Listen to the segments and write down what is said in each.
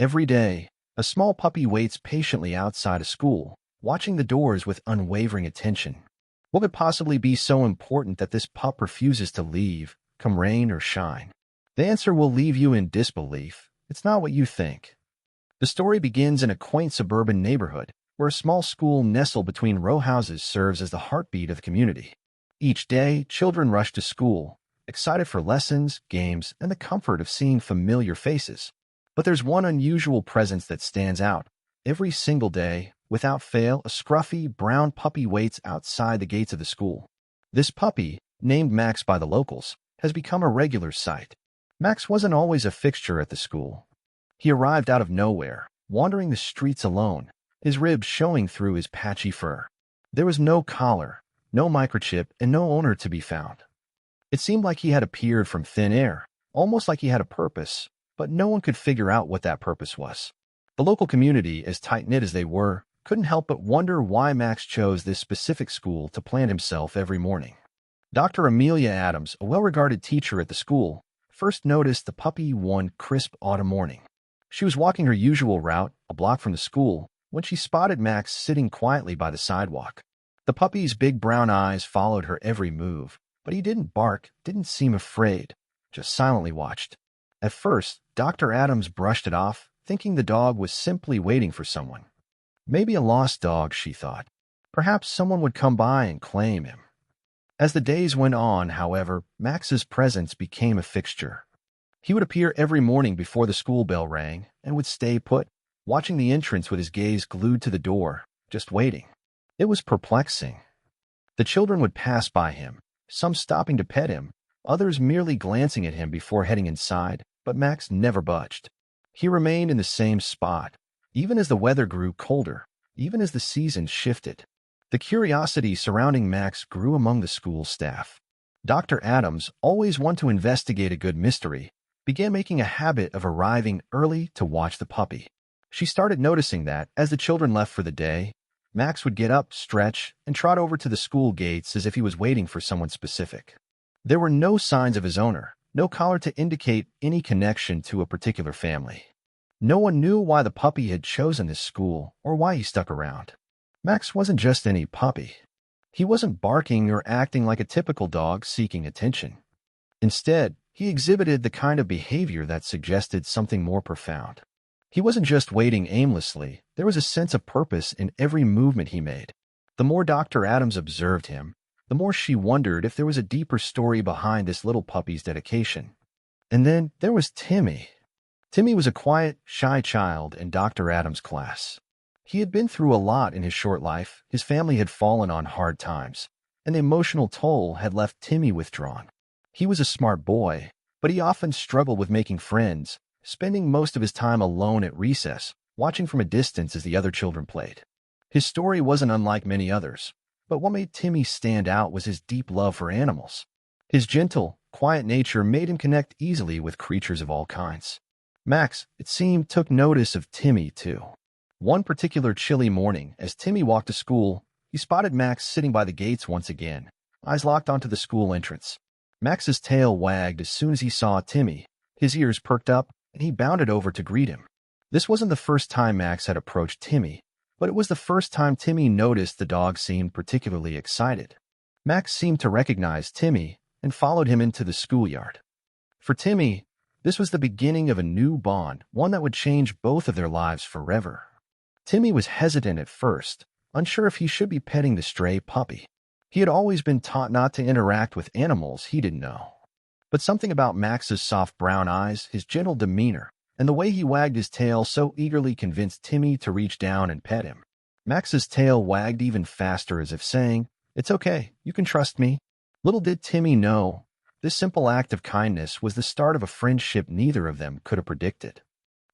Every day, a small puppy waits patiently outside a school, watching the doors with unwavering attention. What could possibly be so important that this pup refuses to leave, come rain or shine? The answer will leave you in disbelief. It's not what you think. The story begins in a quaint suburban neighborhood, where a small school nestled between row houses serves as the heartbeat of the community. Each day, children rush to school, excited for lessons, games, and the comfort of seeing familiar faces. But there's one unusual presence that stands out. Every single day, without fail, a scruffy, brown puppy waits outside the gates of the school. This puppy, named Max by the locals, has become a regular sight. Max wasn't always a fixture at the school. He arrived out of nowhere, wandering the streets alone, his ribs showing through his patchy fur. There was no collar, no microchip, and no owner to be found. It seemed like he had appeared from thin air, almost like he had a purpose, but no one could figure out what that purpose was. The local community, as tight-knit as they were, couldn't help but wonder why Max chose this specific school to plant himself every morning. Dr. Amelia Adams, a well-regarded teacher at the school, first noticed the puppy one crisp autumn morning. She was walking her usual route, a block from the school, when she spotted Max sitting quietly by the sidewalk. The puppy's big brown eyes followed her every move, but he didn't bark, didn't seem afraid, just silently watched. At first, Dr. Adams brushed it off, thinking the dog was simply waiting for someone. Maybe a lost dog, she thought. Perhaps someone would come by and claim him. As the days went on, however, Max's presence became a fixture. He would appear every morning before the school bell rang and would stay put, watching the entrance with his gaze glued to the door, just waiting. It was perplexing. The children would pass by him, some stopping to pet him, others merely glancing at him before heading inside, but Max never budged. He remained in the same spot, even as the weather grew colder, even as the seasons shifted. The curiosity surrounding Max grew among the school staff. Dr. Adams, always one to investigate a good mystery, began making a habit of arriving early to watch the puppy. She started noticing that, as the children left for the day, Max would get up, stretch, and trot over to the school gates as if he was waiting for someone specific. There were no signs of his owner, no collar to indicate any connection to a particular family. No one knew why the puppy had chosen this school or why he stuck around. Max wasn't just any puppy. He wasn't barking or acting like a typical dog seeking attention. Instead, he exhibited the kind of behavior that suggested something more profound. He wasn't just waiting aimlessly. There was a sense of purpose in every movement he made. The more Dr. Adams observed him, the more she wondered if there was a deeper story behind this little puppy's dedication. And then there was Timmy. Timmy was a quiet, shy child in Dr. Adams' class. He had been through a lot in his short life. His family had fallen on hard times, and the emotional toll had left Timmy withdrawn. He was a smart boy, but he often struggled with making friends, spending most of his time alone at recess, watching from a distance as the other children played. His story wasn't unlike many others, but what made Timmy stand out was his deep love for animals. His gentle, quiet nature made him connect easily with creatures of all kinds. Max, it seemed, took notice of Timmy, too. One particular chilly morning, as Timmy walked to school, he spotted Max sitting by the gates once again, eyes locked onto the school entrance. Max's tail wagged as soon as he saw Timmy. His ears perked up, and he bounded over to greet him. This wasn't the first time Max had approached Timmy, but it was the first time Timmy noticed the dog seemed particularly excited. Max seemed to recognize Timmy and followed him into the schoolyard. For Timmy, this was the beginning of a new bond, one that would change both of their lives forever. Timmy was hesitant at first, unsure if he should be petting the stray puppy. He had always been taught not to interact with animals he didn't know. But something about Max's soft brown eyes, his gentle demeanor, and the way he wagged his tail so eagerly convinced Timmy to reach down and pet him. Max's tail wagged even faster as if saying, "It's okay, you can trust me." Little did Timmy know, this simple act of kindness was the start of a friendship neither of them could have predicted.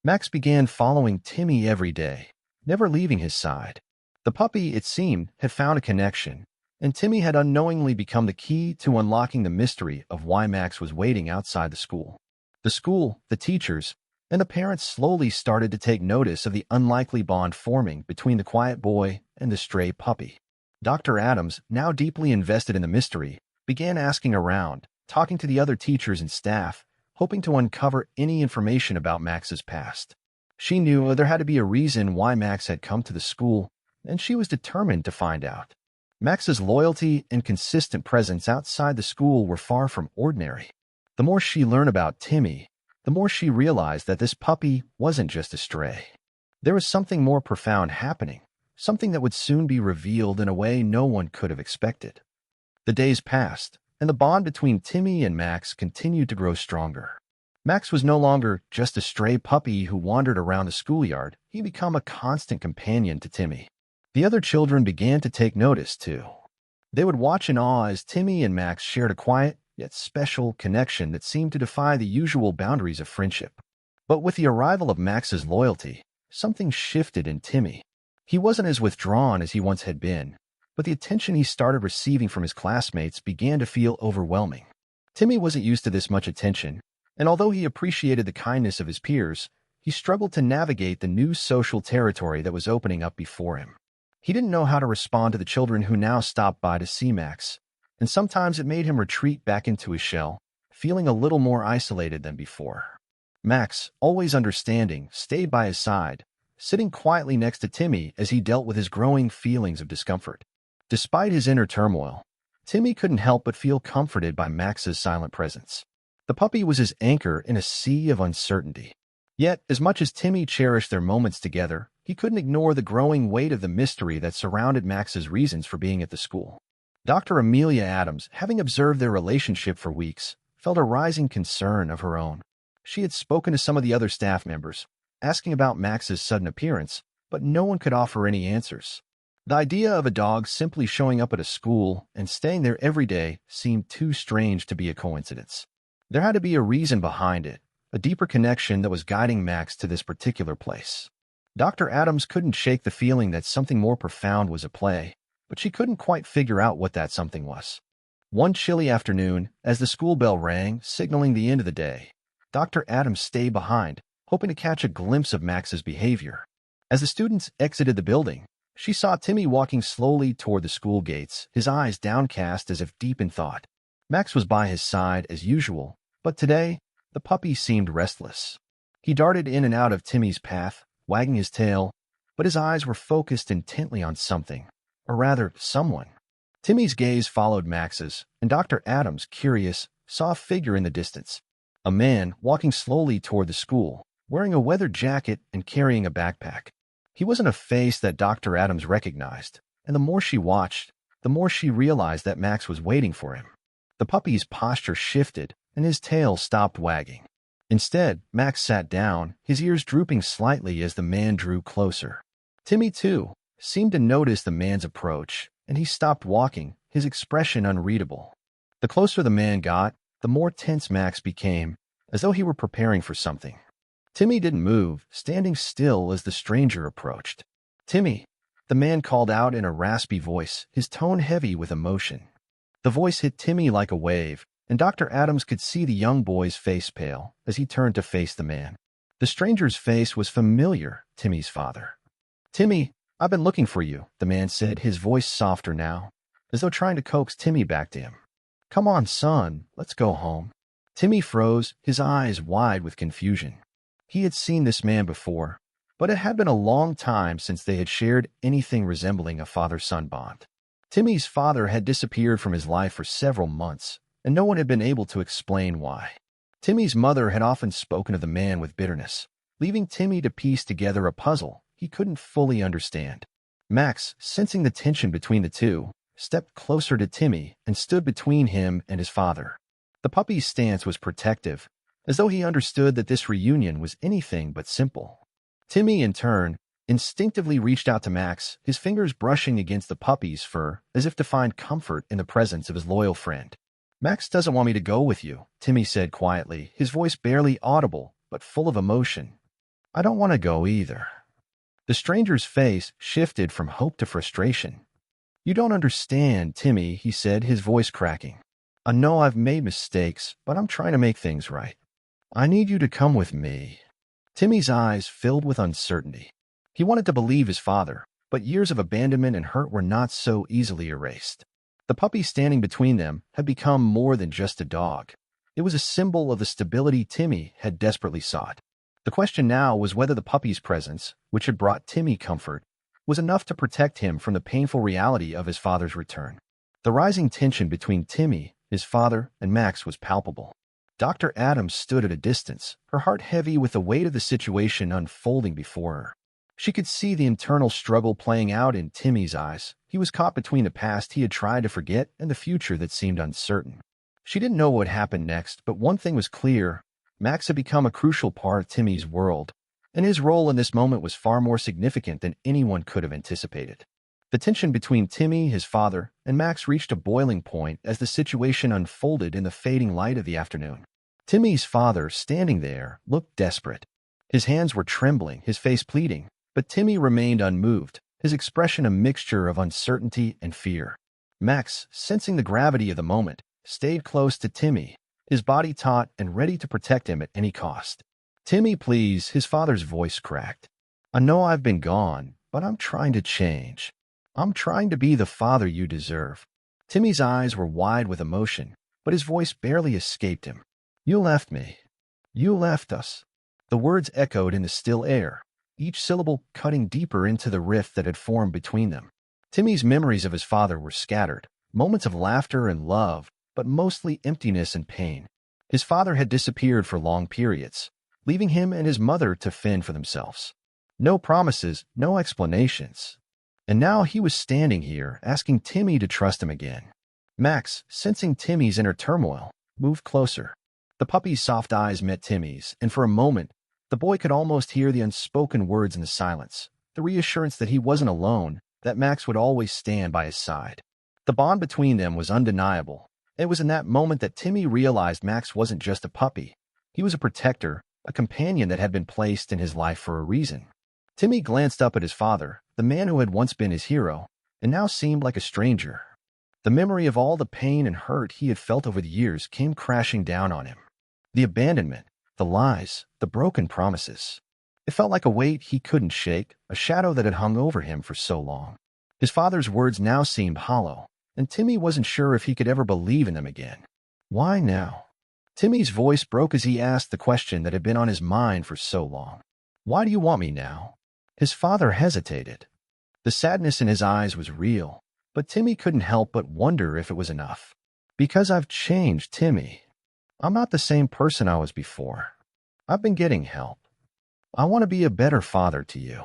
Max began following Timmy every day, never leaving his side. The puppy, it seemed, had found a connection, and Timmy had unknowingly become the key to unlocking the mystery of why Max was waiting outside the school. The school, the teachers, and the parents slowly started to take notice of the unlikely bond forming between the quiet boy and the stray puppy. Dr. Adams, now deeply invested in the mystery, began asking around, talking to the other teachers and staff, hoping to uncover any information about Max's past. She knew there had to be a reason why Max had come to the school, and she was determined to find out. Max's loyalty and consistent presence outside the school were far from ordinary. The more she learned about Timmy, the more she realized that this puppy wasn't just a stray. There was something more profound happening, something that would soon be revealed in a way no one could have expected. The days passed, and the bond between Timmy and Max continued to grow stronger. Max was no longer just a stray puppy who wandered around the schoolyard. He became a constant companion to Timmy. The other children began to take notice, too. They would watch in awe as Timmy and Max shared a quiet, yet special connection that seemed to defy the usual boundaries of friendship. But with the arrival of Max's loyalty, something shifted in Timmy. He wasn't as withdrawn as he once had been, but the attention he started receiving from his classmates began to feel overwhelming. Timmy wasn't used to this much attention, and although he appreciated the kindness of his peers, he struggled to navigate the new social territory that was opening up before him. He didn't know how to respond to the children who now stopped by to see Max, and sometimes it made him retreat back into his shell, feeling a little more isolated than before. Max, always understanding, stayed by his side, sitting quietly next to Timmy as he dealt with his growing feelings of discomfort. Despite his inner turmoil, Timmy couldn't help but feel comforted by Max's silent presence. The puppy was his anchor in a sea of uncertainty. Yet, as much as Timmy cherished their moments together, he couldn't ignore the growing weight of the mystery that surrounded Max's reasons for being at the school. Dr. Amelia Adams, having observed their relationship for weeks, felt a rising concern of her own. She had spoken to some of the other staff members, asking about Max's sudden appearance, but no one could offer any answers. The idea of a dog simply showing up at a school and staying there every day seemed too strange to be a coincidence. There had to be a reason behind it, a deeper connection that was guiding Max to this particular place. Dr. Adams couldn't shake the feeling that something more profound was at play, but she couldn't quite figure out what that something was. One chilly afternoon, as the school bell rang, signaling the end of the day, Dr. Adams stayed behind, hoping to catch a glimpse of Max's behavior. As the students exited the building, she saw Timmy walking slowly toward the school gates, his eyes downcast as if deep in thought. Max was by his side as usual, but today, the puppy seemed restless. He darted in and out of Timmy's path, wagging his tail, but his eyes were focused intently on something, or rather, someone. Timmy's gaze followed Max's, and Dr. Adams, curious, saw a figure in the distance. A man walking slowly toward the school, wearing a weathered jacket and carrying a backpack. He wasn't a face that Dr. Adams recognized, and the more she watched, the more she realized that Max was waiting for him. The puppy's posture shifted, and his tail stopped wagging. Instead, Max sat down, his ears drooping slightly as the man drew closer. Timmy, too, seemed to notice the man's approach, and he stopped walking, his expression unreadable. The closer the man got, the more tense Max became, as though he were preparing for something. Timmy didn't move, standing still as the stranger approached. "Timmy," the man called out in a raspy voice, his tone heavy with emotion. The voice hit Timmy like a wave, and Dr. Adams could see the young boy's face pale as he turned to face the man. The stranger's face was familiar, Timmy's father. "Timmy, I've been looking for you," the man said, his voice softer now, as though trying to coax Timmy back to him. "Come on, son, let's go home." Timmy froze, his eyes wide with confusion. He had seen this man before, but it had been a long time since they had shared anything resembling a father-son bond. Timmy's father had disappeared from his life for several months, and no one had been able to explain why. Timmy's mother had often spoken of the man with bitterness, leaving Timmy to piece together a puzzle he couldn't fully understand. Max, sensing the tension between the two, stepped closer to Timmy and stood between him and his father. The puppy's stance was protective, as though he understood that this reunion was anything but simple. Timmy, in turn, instinctively reached out to Max, his fingers brushing against the puppy's fur as if to find comfort in the presence of his loyal friend. "Max doesn't want me to go with you," Timmy said quietly, his voice barely audible, but full of emotion. "I don't want to go either." The stranger's face shifted from hope to frustration. "You don't understand, Timmy," he said, his voice cracking. "I know I've made mistakes, but I'm trying to make things right. I need you to come with me." Timmy's eyes filled with uncertainty. He wanted to believe his father, but years of abandonment and hurt were not so easily erased. The puppy standing between them had become more than just a dog. It was a symbol of the stability Timmy had desperately sought. The question now was whether the puppy's presence, which had brought Timmy comfort, was enough to protect him from the painful reality of his father's return. The rising tension between Timmy, his father, and Max was palpable. Dr. Adams stood at a distance, her heart heavy with the weight of the situation unfolding before her. She could see the internal struggle playing out in Timmy's eyes. He was caught between the past he had tried to forget and the future that seemed uncertain. She didn't know what would happen next, but one thing was clear. Max had become a crucial part of Timmy's world, and his role in this moment was far more significant than anyone could have anticipated. The tension between Timmy, his father, and Max reached a boiling point as the situation unfolded in the fading light of the afternoon. Timmy's father, standing there, looked desperate. His hands were trembling, his face pleading, but Timmy remained unmoved, his expression a mixture of uncertainty and fear. Max, sensing the gravity of the moment, stayed close to Timmy, his body taut and ready to protect him at any cost. "Timmy, please," his father's voice cracked. "I know I've been gone, but I'm trying to change. I'm trying to be the father you deserve." Timmy's eyes were wide with emotion, but his voice barely escaped him. "You left me. You left us." The words echoed in the still air, each syllable cutting deeper into the rift that had formed between them. Timmy's memories of his father were scattered, moments of laughter and love, but mostly emptiness and pain. His father had disappeared for long periods, leaving him and his mother to fend for themselves. No promises, no explanations. And now he was standing here, asking Timmy to trust him again. Max, sensing Timmy's inner turmoil, moved closer. The puppy's soft eyes met Timmy's, and for a moment, the boy could almost hear the unspoken words in the silence, the reassurance that he wasn't alone, that Max would always stand by his side. The bond between them was undeniable. It was in that moment that Timmy realized Max wasn't just a puppy. He was a protector, a companion that had been placed in his life for a reason. Timmy glanced up at his father, the man who had once been his hero, and now seemed like a stranger. The memory of all the pain and hurt he had felt over the years came crashing down on him. The abandonment, the lies, the broken promises. It felt like a weight he couldn't shake, a shadow that had hung over him for so long. His father's words now seemed hollow, and Timmy wasn't sure if he could ever believe in them again. Why now? Timmy's voice broke as he asked the question that had been on his mind for so long. "Why do you want me now?" His father hesitated. The sadness in his eyes was real, but Timmy couldn't help but wonder if it was enough. "Because I've changed, Timmy. I'm not the same person I was before. I've been getting help. I want to be a better father to you."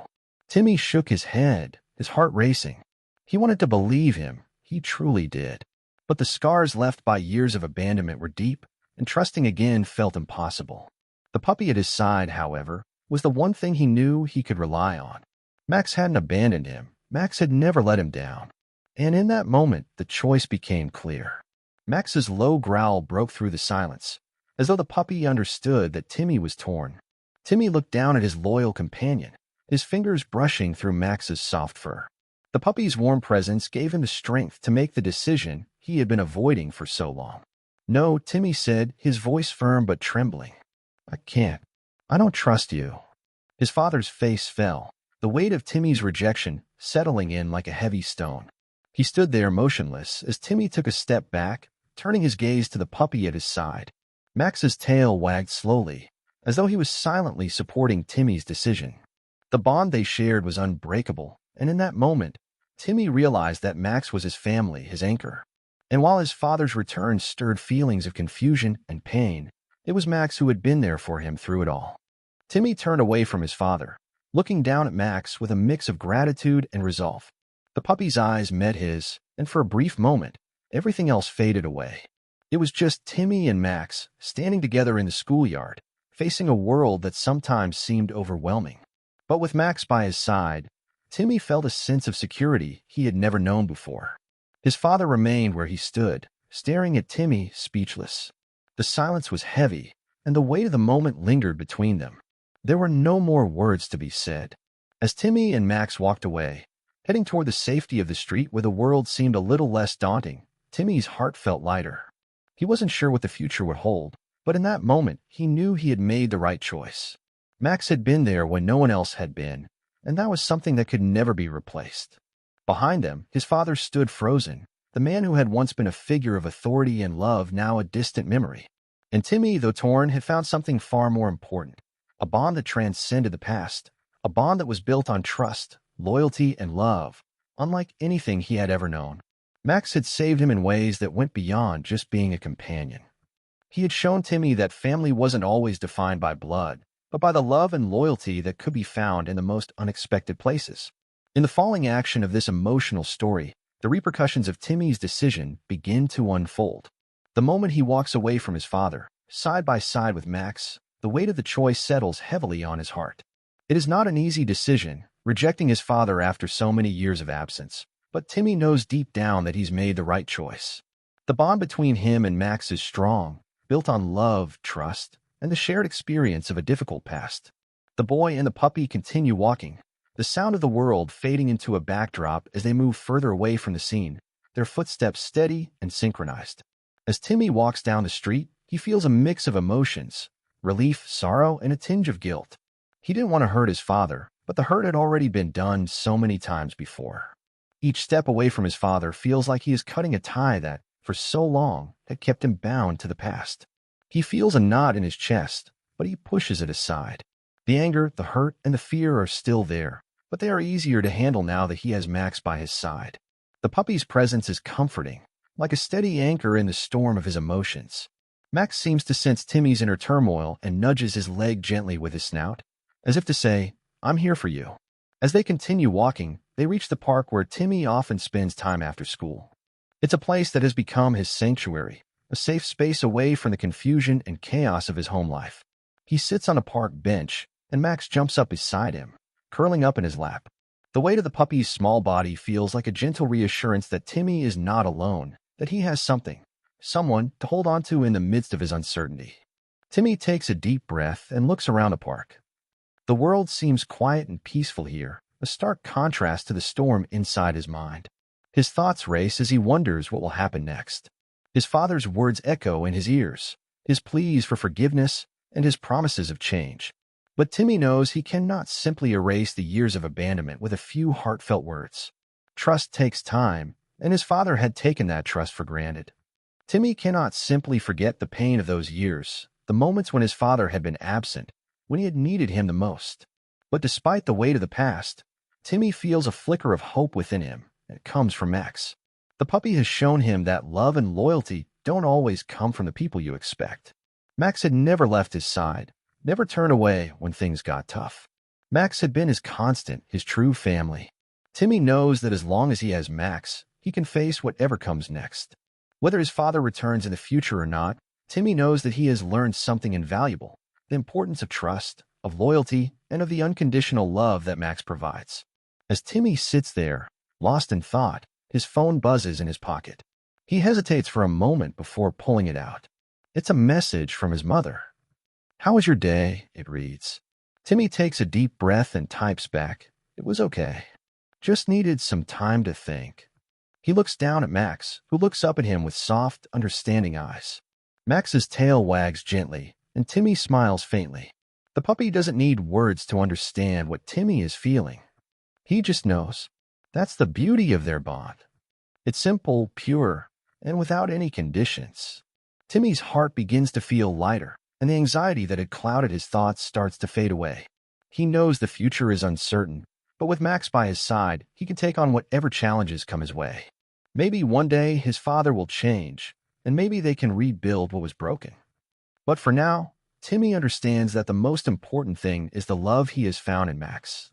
Timmy shook his head, his heart racing. He wanted to believe him. He truly did. But the scars left by years of abandonment were deep, and trusting again felt impossible. The puppy at his side, however, was the one thing he knew he could rely on. Max hadn't abandoned him. Max had never let him down. And in that moment, the choice became clear. Max's low growl broke through the silence, as though the puppy understood that Timmy was torn. Timmy looked down at his loyal companion, his fingers brushing through Max's soft fur. The puppy's warm presence gave him the strength to make the decision he had been avoiding for so long. "No," Timmy said, his voice firm but trembling. "I can't. I don't trust you." His father's face fell, the weight of Timmy's rejection settling in like a heavy stone. He stood there motionless as Timmy took a step back, turning his gaze to the puppy at his side. Max's tail wagged slowly, as though he was silently supporting Timmy's decision. The bond they shared was unbreakable, and in that moment, Timmy realized that Max was his family, his anchor. And while his father's return stirred feelings of confusion and pain, it was Max who had been there for him through it all. Timmy turned away from his father, looking down at Max with a mix of gratitude and resolve. The puppy's eyes met his, and for a brief moment, everything else faded away. It was just Timmy and Max, standing together in the schoolyard, facing a world that sometimes seemed overwhelming. But with Max by his side, Timmy felt a sense of security he had never known before. His father remained where he stood, staring at Timmy, speechless. The silence was heavy, and the weight of the moment lingered between them. There were no more words to be said. As Timmy and Max walked away, heading toward the safety of the street where the world seemed a little less daunting, Timmy's heart felt lighter. He wasn't sure what the future would hold, but in that moment, he knew he had made the right choice. Max had been there when no one else had been, and that was something that could never be replaced. Behind them, his father stood frozen, the man who had once been a figure of authority and love now a distant memory. And Timmy, though torn, had found something far more important, a bond that transcended the past, a bond that was built on trust, loyalty, and love, unlike anything he had ever known. Max had saved him in ways that went beyond just being a companion. He had shown Timmy that family wasn't always defined by blood, but by the love and loyalty that could be found in the most unexpected places. In the falling action of this emotional story, the repercussions of Timmy's decision begin to unfold. The moment he walks away from his father, side by side with Max, the weight of the choice settles heavily on his heart. It is not an easy decision, rejecting his father after so many years of absence, but Timmy knows deep down that he's made the right choice. The bond between him and Max is strong, built on love, trust, and the shared experience of a difficult past. The boy and the puppy continue walking, the sound of the world fading into a backdrop as they move further away from the scene, their footsteps steady and synchronized. As Timmy walks down the street, he feels a mix of emotions, relief, sorrow, and a tinge of guilt. He didn't want to hurt his father, but the hurt had already been done so many times before. Each step away from his father feels like he is cutting a tie that, for so long, had kept him bound to the past. He feels a knot in his chest, but he pushes it aside. The anger, the hurt, and the fear are still there, but they are easier to handle now that he has Max by his side. The puppy's presence is comforting, like a steady anchor in the storm of his emotions. Max seems to sense Timmy's inner turmoil and nudges his leg gently with his snout, as if to say, "I'm here for you." As they continue walking, they reach the park where Timmy often spends time after school. It's a place that has become his sanctuary, a safe space away from the confusion and chaos of his home life. He sits on a park bench, and Max jumps up beside him, curling up in his lap. The weight of the puppy's small body feels like a gentle reassurance that Timmy is not alone, that he has someone to hold on to in the midst of his uncertainty. Timmy takes a deep breath and looks around the park. The world seems quiet and peaceful here, a stark contrast to the storm inside his mind. His thoughts race as he wonders what will happen next. His father's words echo in his ears, his pleas for forgiveness and his promises of change. But Timmy knows he cannot simply erase the years of abandonment with a few heartfelt words. Trust takes time, and his father had taken that trust for granted. Timmy cannot simply forget the pain of those years, the moments when his father had been absent, when he had needed him the most. But despite the weight of the past, Timmy feels a flicker of hope within him, and it comes from Max. The puppy has shown him that love and loyalty don't always come from the people you expect. Max had never left his side, never turned away when things got tough. Max had been his constant, his true family. Timmy knows that as long as he has Max, he can face whatever comes next. Whether his father returns in the future or not, Timmy knows that he has learned something invaluable, the importance of trust, of loyalty, and of the unconditional love that Max provides. As Timmy sits there, lost in thought, his phone buzzes in his pocket. He hesitates for a moment before pulling it out. It's a message from his mother. "How was your day?" it reads. Timmy takes a deep breath and types back, "It was okay. Just needed some time to think." He looks down at Max, who looks up at him with soft, understanding eyes. Max's tail wags gently, and Timmy smiles faintly. The puppy doesn't need words to understand what Timmy is feeling. He just knows. That's the beauty of their bond. It's simple, pure, and without any conditions. Timmy's heart begins to feel lighter, and the anxiety that had clouded his thoughts starts to fade away. He knows the future is uncertain, but with Max by his side, he can take on whatever challenges come his way. Maybe one day his father will change, and maybe they can rebuild what was broken. But for now, Timmy understands that the most important thing is the love he has found in Max.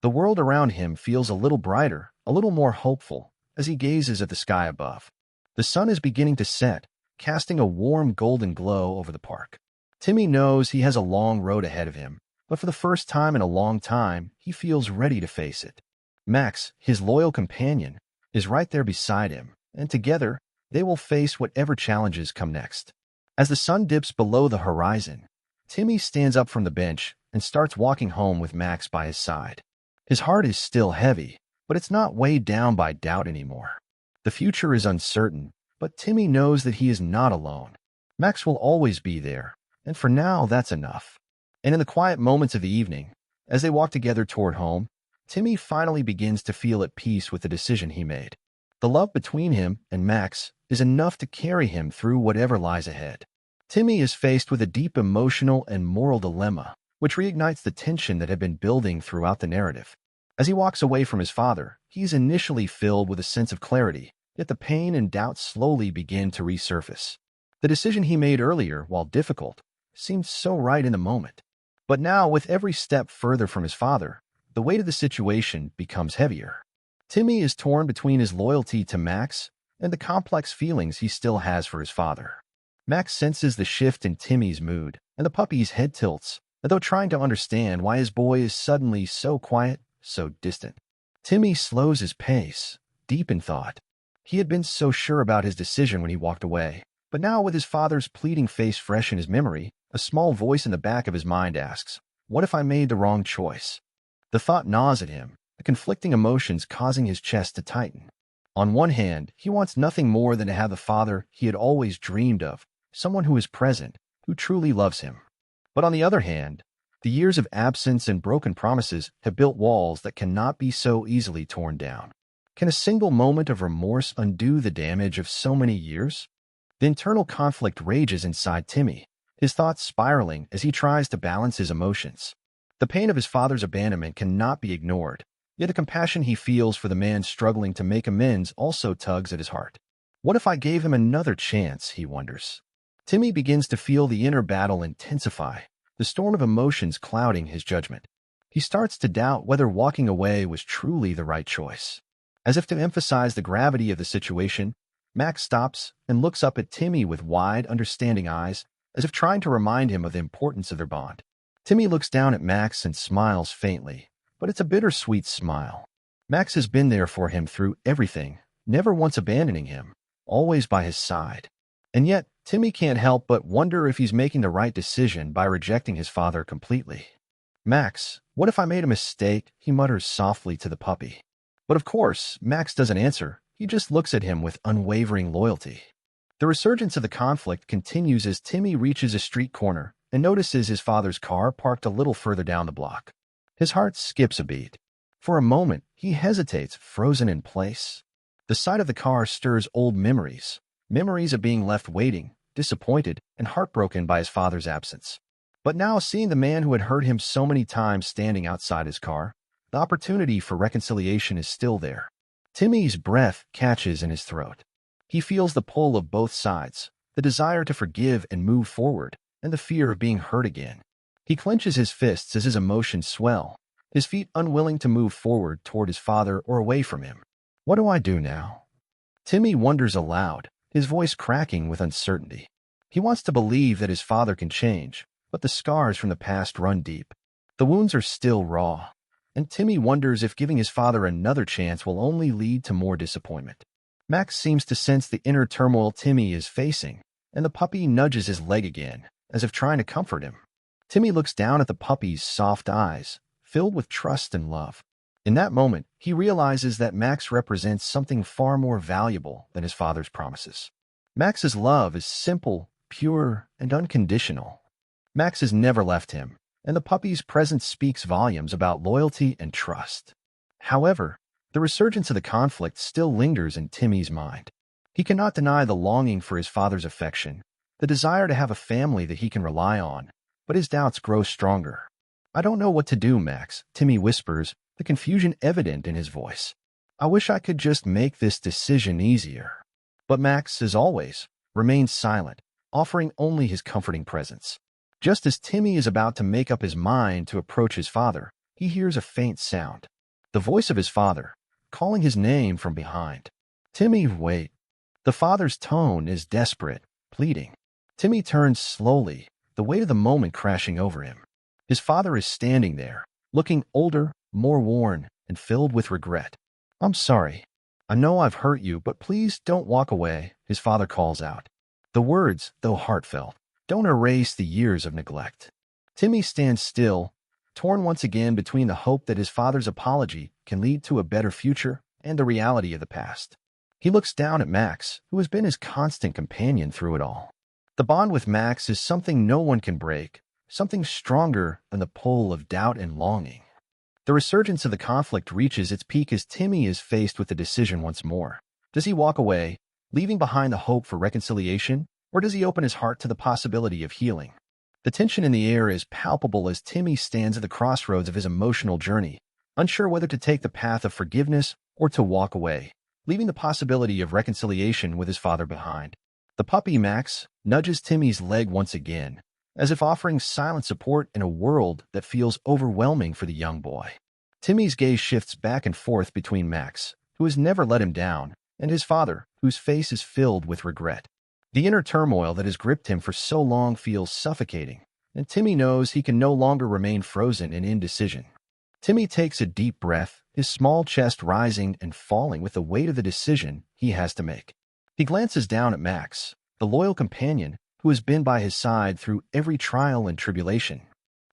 The world around him feels a little brighter, a little more hopeful, as he gazes at the sky above. The sun is beginning to set, casting a warm golden glow over the park. Timmy knows he has a long road ahead of him, but for the first time in a long time, he feels ready to face it. Max, his loyal companion, is right there beside him, and together, they will face whatever challenges come next. As the sun dips below the horizon, Timmy stands up from the bench and starts walking home with Max by his side. His heart is still heavy, but it's not weighed down by doubt anymore. The future is uncertain, but Timmy knows that he is not alone. Max will always be there, and for now, that's enough. And in the quiet moments of the evening, as they walk together toward home, Timmy finally begins to feel at peace with the decision he made. The love between him and Max is enough to carry him through whatever lies ahead. Timmy is faced with a deep emotional and moral dilemma, which reignites the tension that had been building throughout the narrative. As he walks away from his father, he's initially filled with a sense of clarity, yet the pain and doubt slowly begin to resurface. The decision he made earlier, while difficult, seemed so right in the moment. But now, with every step further from his father, the weight of the situation becomes heavier. Timmy is torn between his loyalty to Max and the complex feelings he still has for his father. Max senses the shift in Timmy's mood, and the puppy's head tilts, as though trying to understand why his boy is suddenly so quiet, so distant. Timmy slows his pace, deep in thought. He had been so sure about his decision when he walked away, but now with his father's pleading face fresh in his memory, a small voice in the back of his mind asks, "What if I made the wrong choice?" The thought gnaws at him, the conflicting emotions causing his chest to tighten. On one hand, he wants nothing more than to have the father he had always dreamed of, someone who is present, who truly loves him. But on the other hand, the years of absence and broken promises have built walls that cannot be so easily torn down. Can a single moment of remorse undo the damage of so many years? The internal conflict rages inside Timmy, his thoughts spiraling as he tries to balance his emotions. The pain of his father's abandonment cannot be ignored, yet the compassion he feels for the man struggling to make amends also tugs at his heart. What if I gave him another chance, he wonders. Timmy begins to feel the inner battle intensify, the storm of emotions clouding his judgment. He starts to doubt whether walking away was truly the right choice. As if to emphasize the gravity of the situation, Max stops and looks up at Timmy with wide, understanding eyes, as if trying to remind him of the importance of their bond. Timmy looks down at Max and smiles faintly, but it's a bittersweet smile. Max has been there for him through everything, never once abandoning him, always by his side. And yet, Timmy can't help but wonder if he's making the right decision by rejecting his father completely. "Max, what if I made a mistake?" he mutters softly to the puppy. But of course, Max doesn't answer. He just looks at him with unwavering loyalty. The resurgence of the conflict continues as Timmy reaches a street corner and notices his father's car parked a little further down the block. His heart skips a beat. For a moment, he hesitates, frozen in place. The sight of the car stirs old memories, memories of being left waiting, disappointed, and heartbroken by his father's absence. But now, seeing the man who had hurt him so many times standing outside his car, the opportunity for reconciliation is still there. Timmy's breath catches in his throat. He feels the pull of both sides, the desire to forgive and move forward, and the fear of being hurt again. He clenches his fists as his emotions swell, his feet unwilling to move forward toward his father or away from him. What do I do now? Timmy wonders aloud, his voice cracking with uncertainty. He wants to believe that his father can change, but the scars from the past run deep. The wounds are still raw, and Timmy wonders if giving his father another chance will only lead to more disappointment. Max seems to sense the inner turmoil Timmy is facing, and the puppy nudges his leg again, as if trying to comfort him. Timmy looks down at the puppy's soft eyes, filled with trust and love. In that moment, he realizes that Max represents something far more valuable than his father's promises. Max's love is simple, pure, and unconditional. Max has never left him, and the puppy's presence speaks volumes about loyalty and trust. However, the resurgence of the conflict still lingers in Timmy's mind. He cannot deny the longing for his father's affection, the desire to have a family that he can rely on, but his doubts grow stronger. "I don't know what to do, Max," Timmy whispers, the confusion evident in his voice. "I wish I could just make this decision easier." But Max, as always, remains silent, offering only his comforting presence. Just as Timmy is about to make up his mind to approach his father, he hears a faint sound. The voice of his father, calling his name from behind. "Timmy, wait." The father's tone is desperate, pleading. Timmy turns slowly, the weight of the moment crashing over him. His father is standing there, looking older, more worn, and filled with regret. "I'm sorry. I know I've hurt you, but please don't walk away," his father calls out. The words, though heartfelt, don't erase the years of neglect. Timmy stands still, torn once again between the hope that his father's apology can lead to a better future and the reality of the past. He looks down at Max, who has been his constant companion through it all. The bond with Max is something no one can break, something stronger than the pull of doubt and longing. The resurgence of the conflict reaches its peak as Timmy is faced with the decision once more. Does he walk away, leaving behind the hope for reconciliation, or does he open his heart to the possibility of healing? The tension in the air is palpable as Timmy stands at the crossroads of his emotional journey, unsure whether to take the path of forgiveness or to walk away, leaving the possibility of reconciliation with his father behind. The puppy Max nudges Timmy's leg once again, as if offering silent support in a world that feels overwhelming for the young boy. Timmy's gaze shifts back and forth between Max, who has never let him down, and his father, whose face is filled with regret. The inner turmoil that has gripped him for so long feels suffocating, and Timmy knows he can no longer remain frozen in indecision. Timmy takes a deep breath, his small chest rising and falling with the weight of the decision he has to make. He glances down at Max, the loyal companion who has been by his side through every trial and tribulation.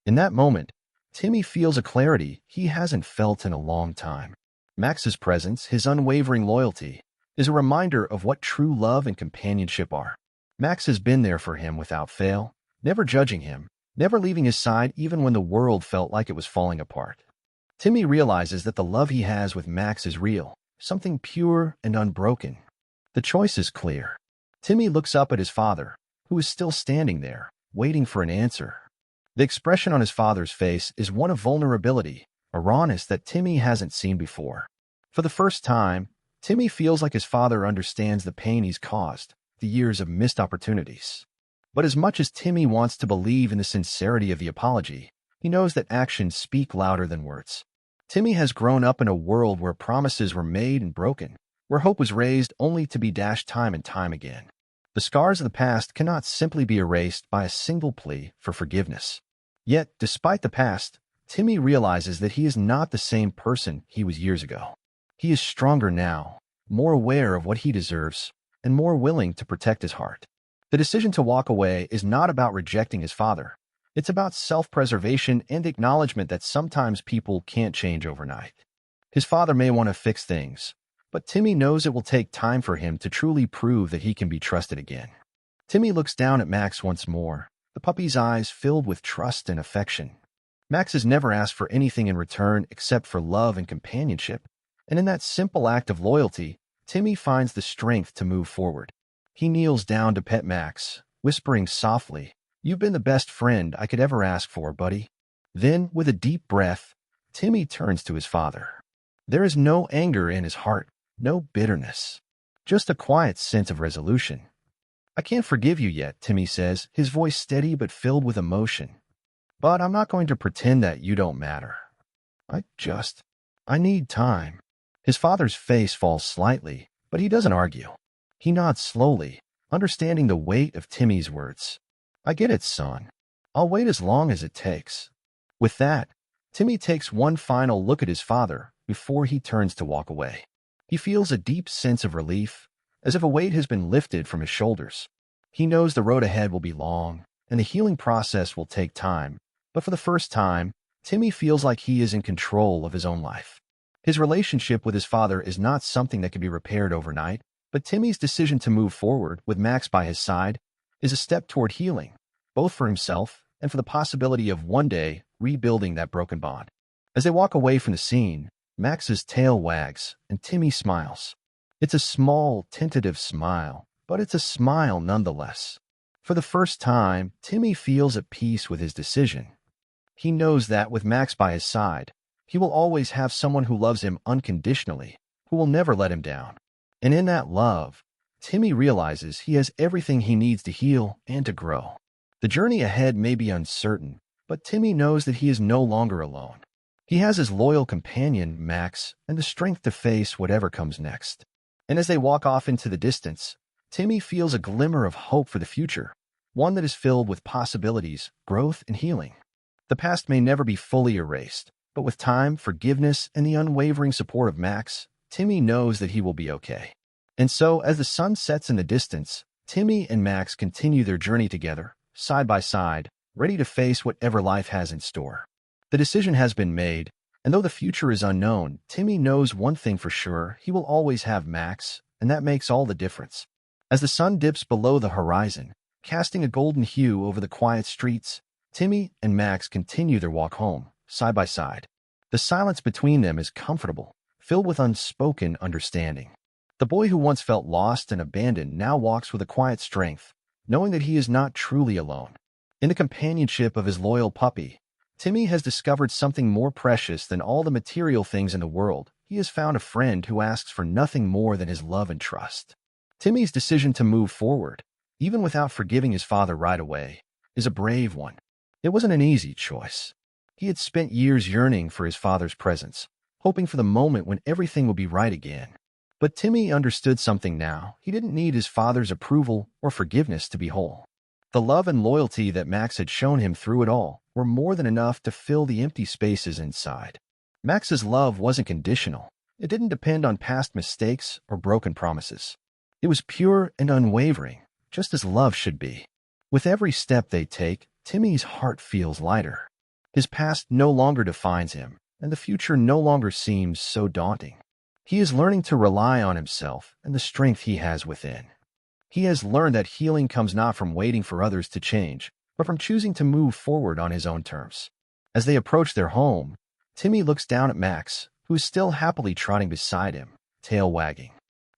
In that moment, Timmy feels a clarity he hasn't felt in a long time. Max's presence, his unwavering loyalty, is a reminder of what true love and companionship are. Max has been there for him without fail, never judging him, never leaving his side even when the world felt like it was falling apart. Timmy realizes that the love he has with Max is real, something pure and unbroken. The choice is clear. Timmy looks up at his father, who is still standing there, waiting for an answer. The expression on his father's face is one of vulnerability, a rawness that Timmy hasn't seen before. For the first time, Timmy feels like his father understands the pain he's caused, the years of missed opportunities. But as much as Timmy wants to believe in the sincerity of the apology, he knows that actions speak louder than words. Timmy has grown up in a world where promises were made and broken, where hope was raised only to be dashed time and time again. The scars of the past cannot simply be erased by a single plea for forgiveness. Yet, despite the past, Timmy realizes that he is not the same person he was years ago. He is stronger now, more aware of what he deserves, and more willing to protect his heart. The decision to walk away is not about rejecting his father. It's about self-preservation and acknowledgement that sometimes people can't change overnight. His father may want to fix things, but Timmy knows it will take time for him to truly prove that he can be trusted again. Timmy looks down at Max once more, the puppy's eyes filled with trust and affection. Max has never asked for anything in return except for love and companionship, and in that simple act of loyalty, Timmy finds the strength to move forward. He kneels down to pet Max, whispering softly, "You've been the best friend I could ever ask for, buddy." Then, with a deep breath, Timmy turns to his father. There is no anger in his heart, no bitterness, just a quiet sense of resolution. "I can't forgive you yet," Timmy says, his voice steady but filled with emotion. "But I'm not going to pretend that you don't matter. I need time." His father's face falls slightly, but he doesn't argue. He nods slowly, understanding the weight of Timmy's words. "I get it, son. I'll wait as long as it takes." With that, Timmy takes one final look at his father before he turns to walk away. He feels a deep sense of relief, as if a weight has been lifted from his shoulders. He knows the road ahead will be long, and the healing process will take time, but for the first time, Timmy feels like he is in control of his own life. His relationship with his father is not something that can be repaired overnight, but Timmy's decision to move forward with Max by his side is a step toward healing, both for himself and for the possibility of one day rebuilding that broken bond. As they walk away from the scene, Max's tail wags and Timmy smiles. It's a small, tentative smile, but it's a smile nonetheless. For the first time, Timmy feels at peace with his decision. He knows that with Max by his side, he will always have someone who loves him unconditionally, who will never let him down. And in that love, Timmy realizes he has everything he needs to heal and to grow. The journey ahead may be uncertain, but Timmy knows that he is no longer alone. He has his loyal companion, Max, and the strength to face whatever comes next. And as they walk off into the distance, Timmy feels a glimmer of hope for the future, one that is filled with possibilities, growth, and healing. The past may never be fully erased, but with time, forgiveness, and the unwavering support of Max, Timmy knows that he will be okay. And so, as the sun sets in the distance, Timmy and Max continue their journey together, side by side, ready to face whatever life has in store. The decision has been made, and though the future is unknown, Timmy knows one thing for sure: he will always have Max, and that makes all the difference. As the sun dips below the horizon, casting a golden hue over the quiet streets, Timmy and Max continue their walk home, side by side. The silence between them is comfortable, filled with unspoken understanding. The boy who once felt lost and abandoned now walks with a quiet strength, knowing that he is not truly alone. In the companionship of his loyal puppy, Timmy has discovered something more precious than all the material things in the world. He has found a friend who asks for nothing more than his love and trust. Timmy's decision to move forward, even without forgiving his father right away, is a brave one. It wasn't an easy choice. He had spent years yearning for his father's presence, hoping for the moment when everything would be right again. But Timmy understood something now. He didn't need his father's approval or forgiveness to be whole. The love and loyalty that Max had shown him through it all were more than enough to fill the empty spaces inside. Max's love wasn't conditional. It didn't depend on past mistakes or broken promises. It was pure and unwavering, just as love should be. With every step they take, Timmy's heart feels lighter. His past no longer defines him, and the future no longer seems so daunting. He is learning to rely on himself and the strength he has within. He has learned that healing comes not from waiting for others to change, but from choosing to move forward on his own terms. As they approach their home, Timmy looks down at Max, who is still happily trotting beside him, tail wagging.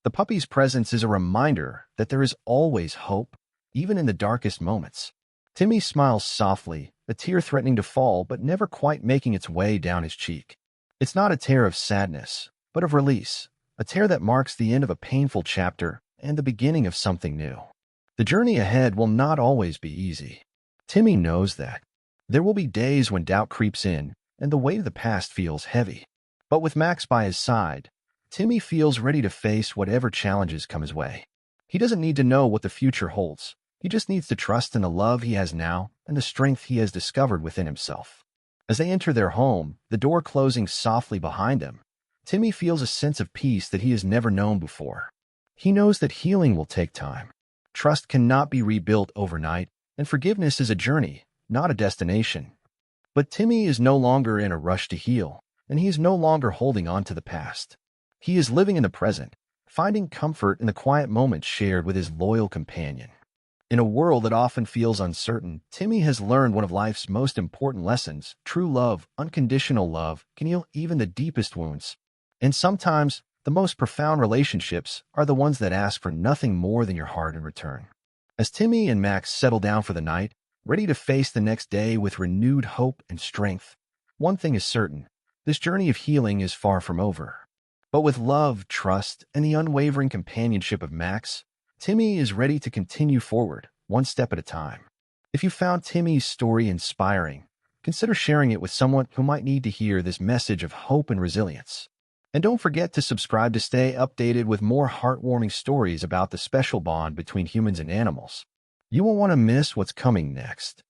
The puppy's presence is a reminder that there is always hope, even in the darkest moments. Timmy smiles softly, a tear threatening to fall but never quite making its way down his cheek. It's not a tear of sadness, but of release, a tear that marks the end of a painful chapter and the beginning of something new. The journey ahead will not always be easy. Timmy knows that. There will be days when doubt creeps in and the weight of the past feels heavy. But with Max by his side, Timmy feels ready to face whatever challenges come his way. He doesn't need to know what the future holds. He just needs to trust in the love he has now and the strength he has discovered within himself. As they enter their home, the door closing softly behind them, Timmy feels a sense of peace that he has never known before. He knows that healing will take time. Trust cannot be rebuilt overnight, and forgiveness is a journey, not a destination. But Timmy is no longer in a rush to heal, and he is no longer holding on to the past. He is living in the present, finding comfort in the quiet moments shared with his loyal companion. In a world that often feels uncertain, Timmy has learned one of life's most important lessons. True love, unconditional love, can heal even the deepest wounds. And sometimes, the most profound relationships are the ones that ask for nothing more than your heart in return. As Timmy and Max settle down for the night, ready to face the next day with renewed hope and strength, one thing is certain: this journey of healing is far from over. But with love, trust, and the unwavering companionship of Max, Timmy is ready to continue forward, one step at a time. If you found Timmy's story inspiring, consider sharing it with someone who might need to hear this message of hope and resilience. And don't forget to subscribe to stay updated with more heartwarming stories about the special bond between humans and animals. You won't want to miss what's coming next.